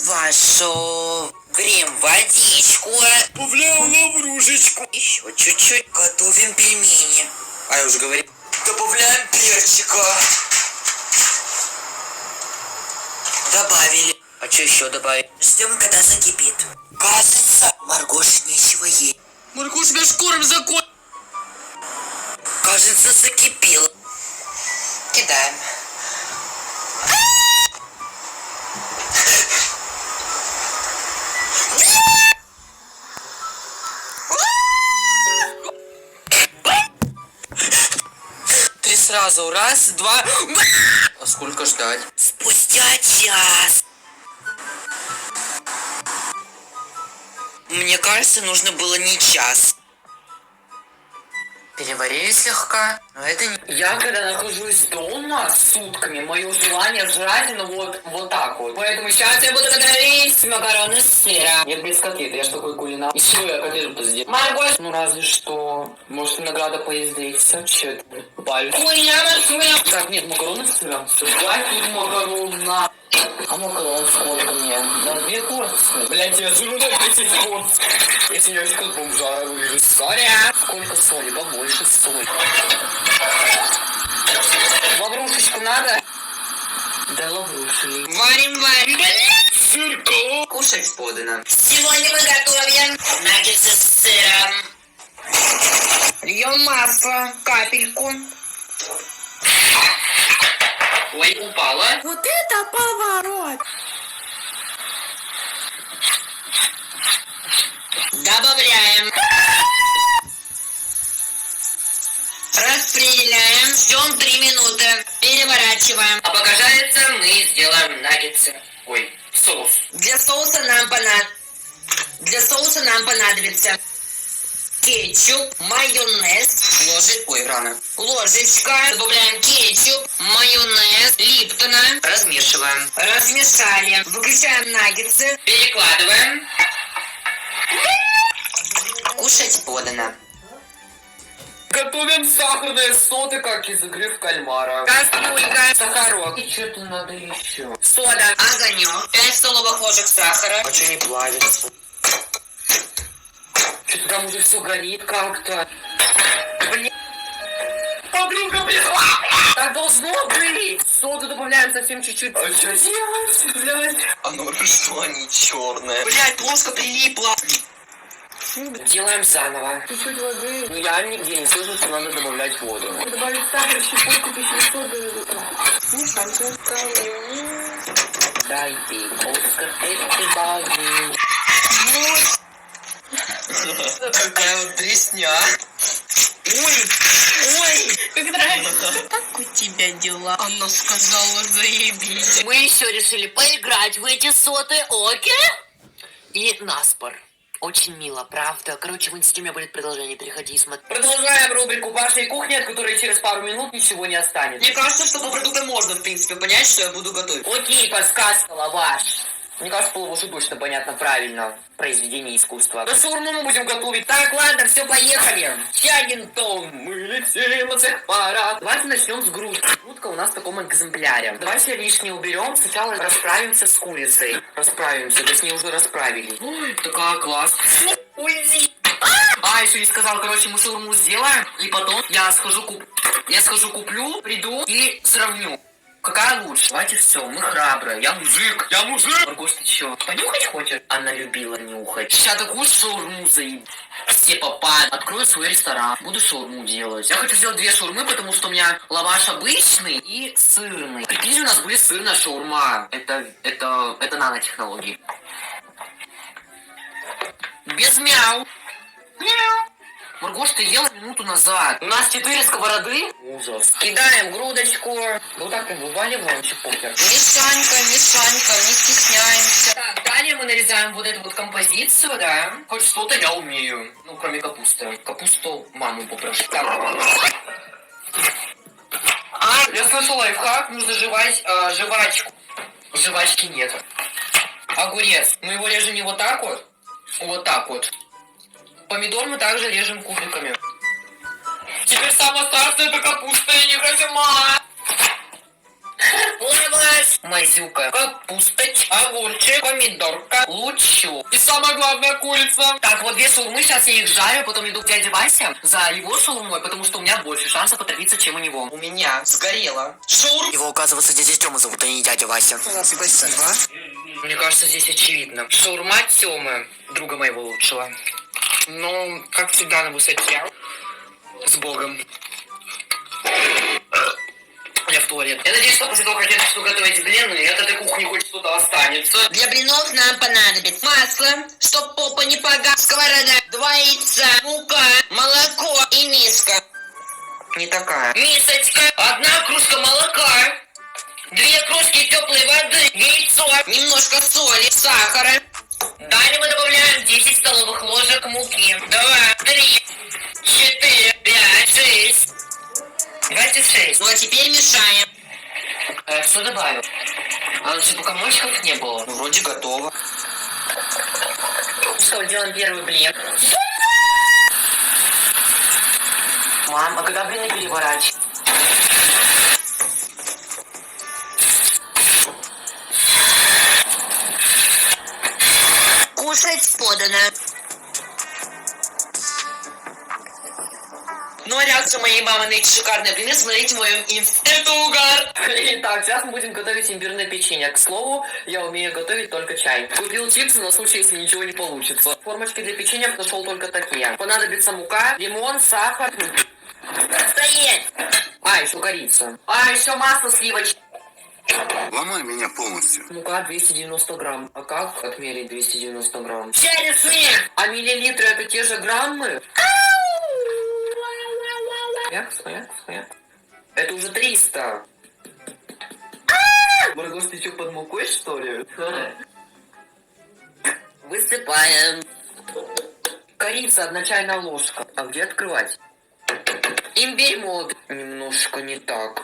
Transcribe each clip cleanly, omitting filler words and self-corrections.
вашу крем-водичку. Добавляю лаврушечку. Еще чуть-чуть. Готовим пельмени. А я уже говорил. Добавляем перчика. Добавили. А что еще добавить? Ждем, когда закипит. Кажется, Маргоше нечего есть. Маргош, у тебя ж корм закон. Кажется, закипело. Кидаем. Три сразу. Раз, два. А сколько ждать? Спустя час. Мне кажется, нужно было не час. Переварили слегка, но это не... Я когда нахожусь дома сутками, мое желание жрать, вот так вот. Поэтому сейчас я буду готовить макароны с сыром. Нет, без котлеты, я ж такой кулинар. Еще я котлету сделаю. Маргош! Ну разве что. Может, награда поездится. Че это? Пальцы. Так, нет, макароны с сыром. Хватит макарона. А макарон сколько мне? На 2 порции. Блять, я живу на 10 порций. Если я как бомжара выгляжу. Сори. Сколько соли? Побольше соли. Лаврушечку надо? Да, лавруши. Варим. Сырка. Кушать подано. Сегодня мы готовим наггетсы с сыром. Льем масло, капельку. Ой, упала. Вот это поворот! Добавляем. Распределяем. Ждем 3 минуты. Переворачиваем. А пока жарится, мы сделаем наггетсы. Ой, соус. Для соуса нам понадобится кетчуп, майонез, ложечка. Добавляем кетчуп, майонез, Липтона. Размешиваем. Размешали. Выключаем наггетсы. Перекладываем. Кушать подано. Готовим сахарные соты, как из игры в кальмара. Кастрюлька. Сахарок. И что-то надо еще. Сода. Огонек. 5 столовых ложек сахара. А что не плавится? Что-то там уже все горит как-то. Блин. Подруга, блин. Так должно быть. Соду добавляем совсем чуть-чуть. А что делать, блядь? Оно что, они черные? Блять, ложка прилипла. Делаем заново. Чуть-чуть воды. Ну я нигде не слышу, что надо добавлять воду. Добавить сахар, щепотку, пищевой соды. Мешанка. Дай ты, Оскар, эти базы. Какая вот дресня. Ой, как нравится. Как у тебя дела? Она сказала, заебись. Мы еще решили поиграть в эти соты, окей? И наспор. Очень мило, правда. Короче, в институте будет продолжение, переходи и смотри. Продолжаем рубрику вашей кухни, от которой через пару минут ничего не останется. Мне кажется, что по продуктам можно, в принципе, понять, что я буду готовить. Окей, подсказка, лаваш. Мне кажется, уже точно понятно правильно. Произведение искусства. Да шаурму мы будем готовить. Так, ладно, все, поехали. Чаггинтон, мы летим на всех парах. Давайте начнем с грудки. Грудка у нас в таком экземпляре. Давайте лишнее уберем. Сначала расправимся с курицей. Расправимся, да с ней уже расправились. Ой, такая классная. Ой, а, еще не сказал, короче, мы шаурму сделаем. И потом я схожу куплю, приду и сравню. Какая лучше? Давайте все, мы храбрые. Я мужик! Маргош, ты чё, понюхать хочешь? Она любила нюхать. Сейчас такую шаурму заеб... Все попадают. Открою свой ресторан. Буду шаурму делать. Я хочу сделать 2 шаурмы, потому что у меня лаваш обычный и сырный. Прикиньте, у нас будет сырная шаурма. Это нанотехнологии. Без мяу. Мяу. Маргош, ты ела минуту назад. У нас 4 сковороды. Ужас. Кидаем грудочку. Вот так и вываливаем чепухи. Мишанька, не стесняемся. Так, далее мы нарезаем вот эту вот композицию, да. Хоть что-то я умею. Ну, кроме капусты. Капусту маму попрошу. Так. Я слышал лайфхак, нужно жевать жвачку. Жвачки нет. Огурец. Мы его режем не вот так вот. Вот так вот. Помидор мы также режем кубиками. Теперь самое страшное это капуста, я не хочу, мама. Мазюка, капусточка. огурчик, помидорка, лучок. И самое главное, курица. Так, вот 2 шаурмы, сейчас я их жарю, потом иду к дяде Васе за его шаурмой, потому что у меня больше шансов отравиться, чем у него. У меня сгорело. Его, оказывается, дядя Тёма зовут, а не дядя Вася. Спасибо. Мне кажется, здесь очевидно. Шаурма Тёмы, друга моего лучшего. Но, как всегда, на высоте. С Богом. Я в туалет. Я надеюсь, что после того, как я начну готовить блины, от этой кухни хоть что-то останется. Для блинов нам понадобится масло, чтоб попа не погас, сковорода, 2 яйца, мука, молоко и миска. Не такая. Мисочка, 1 кружка молока, 2 кружки теплой воды, яйцо, Немножко соли, сахара. далее мы добавляем 10 столовых ложек муки. 2, 3, 4, 5, 6. 26. Ну а теперь мешаем. Что добавил? А лучше пока мальчиков не было. Ну, вроде готово. Что, делаем первый блин? Мам, а когда блины переворачивать? Кушать подано. Ну а реакцию моей мамы на эти шикарные блины смотрите в моем инст. Это угар! Итак, сейчас мы будем готовить имбирное печенье. К слову, я умею готовить только чай. Купил чипсы на случай, если ничего не получится. Формочки для печенья нашел только такие. Понадобится мука, лимон, сахар. Стоять! А, еще корица. А, еще масло сливочное. Ломай меня полностью. Мука 290 грамм. А как отмерить 290 грамм? Через А миллилитры это те же граммы? Своя. Это уже 300. Маргош, ты что, под мукой, что ли? Высыпаем. Корица, 1 чайная ложка. А где открывать? Имбирь молотый. Немножко не так.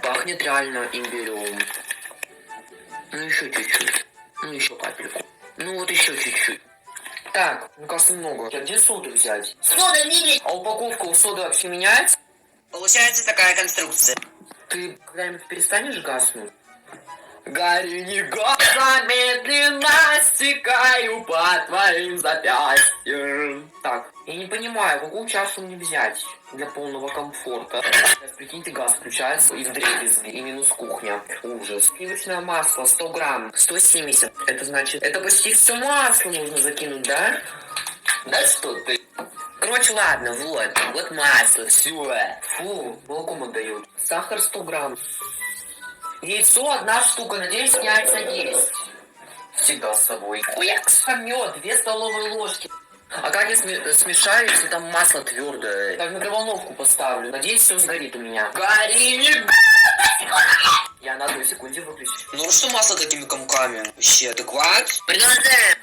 Пахнет реально имбирем. Ну еще чуть-чуть. Ну еще капельку. Ну вот еще чуть-чуть. Так, мне кажется, много. А где соду взять? Сода, Мили! А упаковка у соды вообще меняется? Получается такая конструкция. Ты когда-нибудь перестанешь гаснуть? Гори, не гаса, медленно стекаю по твоим запястьям. Так, я не понимаю, какую чашу мне взять для полного комфорта. Сейчас, прикиньте, газ включается и вдребезги, и минус кухня. Ужас. Сливочное масло 100 грамм, 170. Это значит, это почти все масло нужно закинуть, да? Да что ты? Короче, ладно, вот масло, все. Фу, молоком отдают. Сахар 100 грамм. Яйцо 1 штука, надеюсь, яйца есть. Всегда с собой. Хуякс, мед, 2 столовые ложки. А как я смешаю, если там масло твердое? Так, в микроволновку поставлю. Надеюсь, все сгорит у меня. Гори, не Я на 1 секунде выключу. Ну что масло такими комками? Вообще адекват? Продолжаем.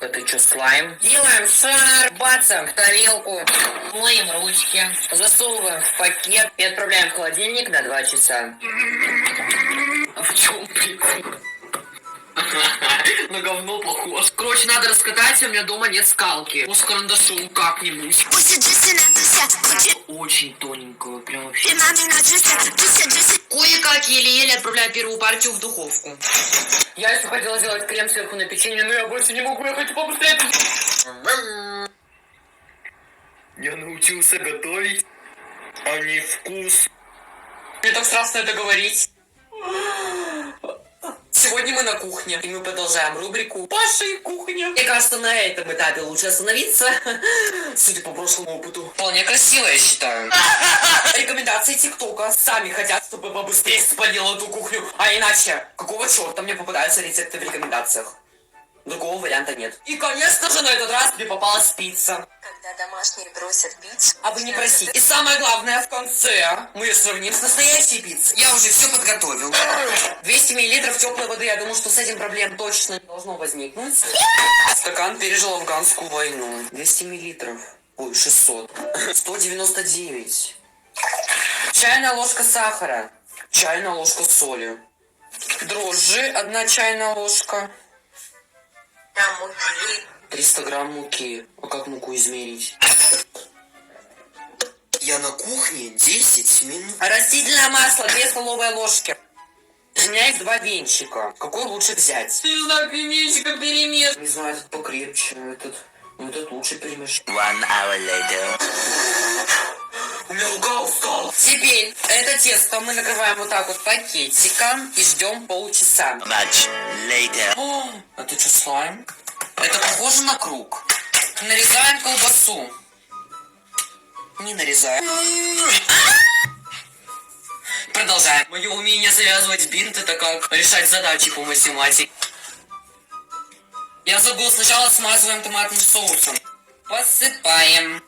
Это что, слайм? Делаем шар, бацаем в тарелку, моем ручки, засовываем в пакет и отправляем в холодильник на 2 часа. А в чем прикол? На говно похож. Короче, надо раскатать, у меня дома нет скалки. Ну, с карандашом как-нибудь. Очень тоненького, прям вообще. Кое-как еле-еле отправляю первую партию в духовку. Я еще хотела сделать крем сверху на печенье, но я больше не могу, я хочу побыстрее. Я научился готовить, а не вкус. Мне так страшно это говорить. Сегодня мы на кухне, и мы продолжаем рубрику «Паша и кухня». Мне кажется, на этом этапе лучше остановиться, судя по прошлому опыту. Вполне красиво, я считаю. Рекомендации ТикТока. Сами хотят, чтобы побыстрее спалил эту кухню. А иначе, какого черта мне попадаются рецепты в рекомендациях? Другого варианта нет. И, конечно же, на этот раз мне попалась пицца. Когда домашние бросят пиццу, А вы не просите. И самое главное, в конце мы ее сравним с настоящей пиццей. Я уже все подготовил. 200 миллилитров теплой воды. Я думаю, что с этим проблем точно не должно возникнуть. Стакан пережил афганскую войну. 200 миллилитров. Ой, 600. 199. Чайная ложка сахара. Чайная ложка соли. Дрожжи 1 чайная ложка. 300 грамм муки. А как муку измерить? Я на кухне 10 минут. Растительное масло 2 столовые ложки. У меня есть два венчика. Какой лучше взять? Не знаю, венчика перемеш. Не знаю, этот покрепче, этот лучше перемешать. 1 hour later. У меня рука устала. Теперь это тесто мы накрываем вот так вот пакетиком и ждем полчаса. Much later. О, это что, слайм? Это похоже на круг. Нарезаем колбасу. Не нарезаем. Продолжаем. Мое умение завязывать бинт — это как решать задачи по математике. Я забыл, сначала смазываем томатным соусом. Посыпаем.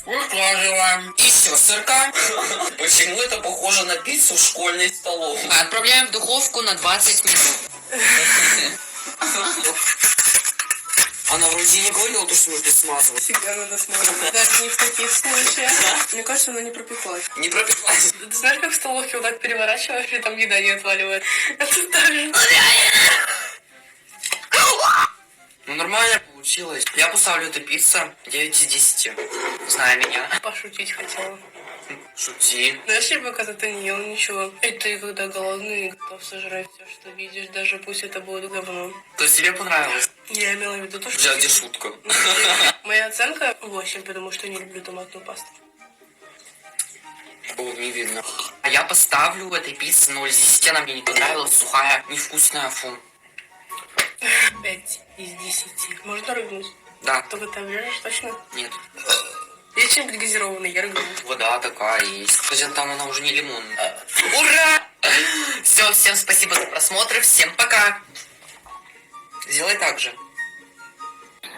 Выкладываем. И все, сырка. Почему это похоже на пиццу в школьной столовой? Отправляем в духовку на 20 минут. Она вроде не говорила, что нужно смазывать. Всегда надо смазывать. Даже не в таких случаях. Мне кажется, она не пропеклась. Не пропеклась. Ты знаешь, как в столовке вот так переворачиваешь, и там еда не отваливает? Это так же. Ну, нормально получилось. Я поставлю эту пиццу 9 из 10. Зная меня. Пошутить хотела. Шути. Знаешь, типа, когда ты не ел ничего, и ты, когда голодный, и готов сожрать все, что видишь, даже пусть это будет говно. То есть тебе понравилось? Я имела в виду то, что... Взял, где шутка? Моя оценка 8, потому что я не люблю томатную пасту. О, не видно. А я поставлю этой пицце 0 из 10. Она мне не понравилась. Сухая, невкусная, фу. 5 из 10. Можно рыгнуть? Да. Только ты обрежешь, точно? Нет. Я чем-нибудь газированный, я рыгну. Вода такая есть. Хотя там она уже не лимонная. Ура! Все, всем спасибо за просмотр. Всем пока. Сделай так же.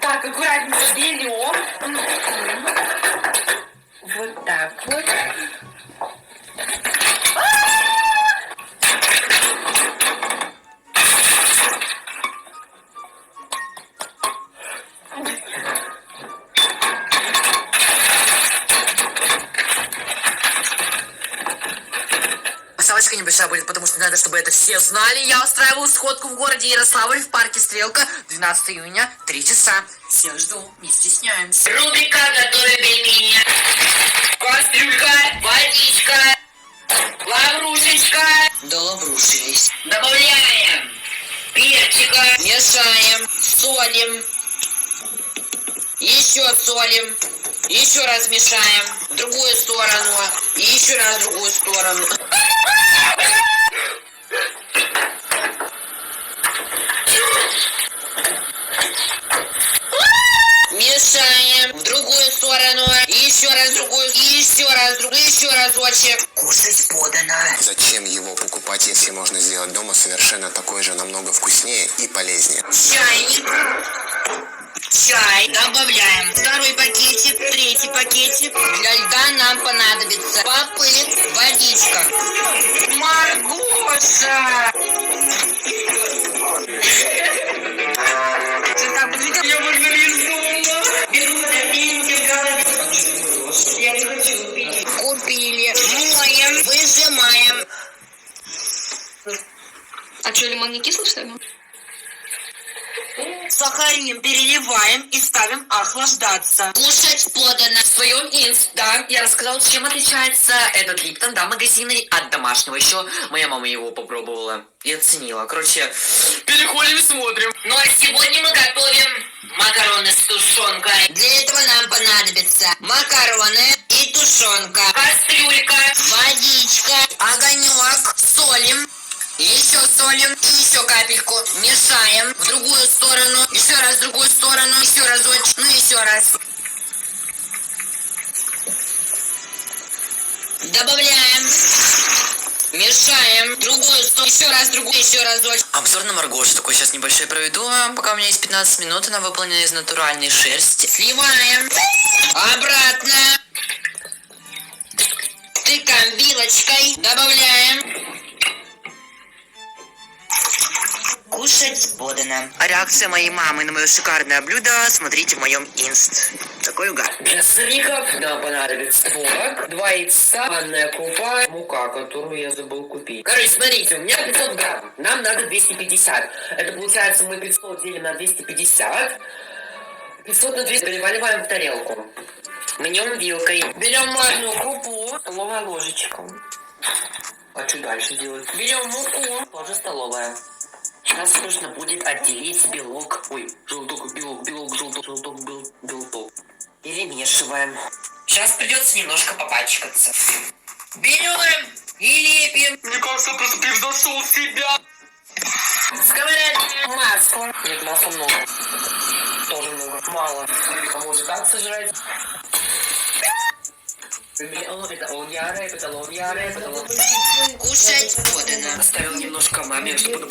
Так, аккуратненько берем. Вот так вот. Ставочка небольшая будет, потому что надо, чтобы это все знали. Я устраиваю сходку в городе Ярославль в парке Стрелка 12 июня, 3 часа. Всех жду, не стесняемся. Рубрика «Готовим пельмени». Кастрюлька, водичка, лаврушечка. Долаврушились. Добавляем перчика, мешаем, солим, еще солим, еще раз мешаем, в другую сторону, и еще раз в другую сторону. Мешаем в другую сторону, и еще раз в другую, и еще раз в другую, еще разочек. Кушать подано. Зачем его покупать, если можно сделать дома совершенно такой же, намного вкуснее и полезнее? Чайник. Чай добавляем. Второй пакетик, третий пакетик. Для льда нам понадобится попыт, водичка. Маргоша! Ты так подвигай. Я вульгаризована. Беру я не хочу пить. Купили. Моем, выжимаем. А что, лимон не кислый, что ли? Сахарин переливаем и ставим охлаждаться. Кушать подано. В своем инст, да, я рассказала, чем отличается этот Липтон, да, магазинный от домашнего. Еще моя мама его попробовала и оценила. Короче, переходим и смотрим. Ну а сегодня мы готовим макароны с тушенкой. Для этого нам понадобится макароны и тушенка, кастрюлька, водичка, огонек, солим. Еще солим и еще капельку. Мешаем в другую сторону. Еще раз в другую сторону. Еще разочек. Ну еще раз. Добавляем. Мешаем. Другую сторону. Еще раз, другую, еще разочек. Обзор на Маргошу такой сейчас небольшой проведу. Пока у меня есть 15 минут, она выполнена из натуральной шерсти. Сливаем. Обратно. Тыкаем вилочкой. Добавляем. Кушать подано. А реакция моей мамы на мое шикарное блюдо смотрите в моем инст. Такой угар. Для сырников нам понадобится творог, 2 яйца, манная крупа, мука, которую я забыл купить. Короче, смотрите, у меня 500 грамм, нам надо 250. Это получается мы 500 делим на 250. 500 на 200 переливаем в тарелку. Мнем вилкой. Берем манную крупу, столовая ложечка. А что дальше делать? Берем муку. Тоже столовая. Сейчас нужно будет отделить белок. Ой, желток, белок, белок, желток, желток, белок. Перемешиваем. Сейчас придется немножко попачкаться. Берем и лепим. Мне кажется, просто превзошел себя. Сковырять масло. Нет, масла много. Тоже много. Мало. А может так сожрать? Это лон я рэп, это лон я рэп, это лон. Кушать подано. Оставил немножко маме, чтобы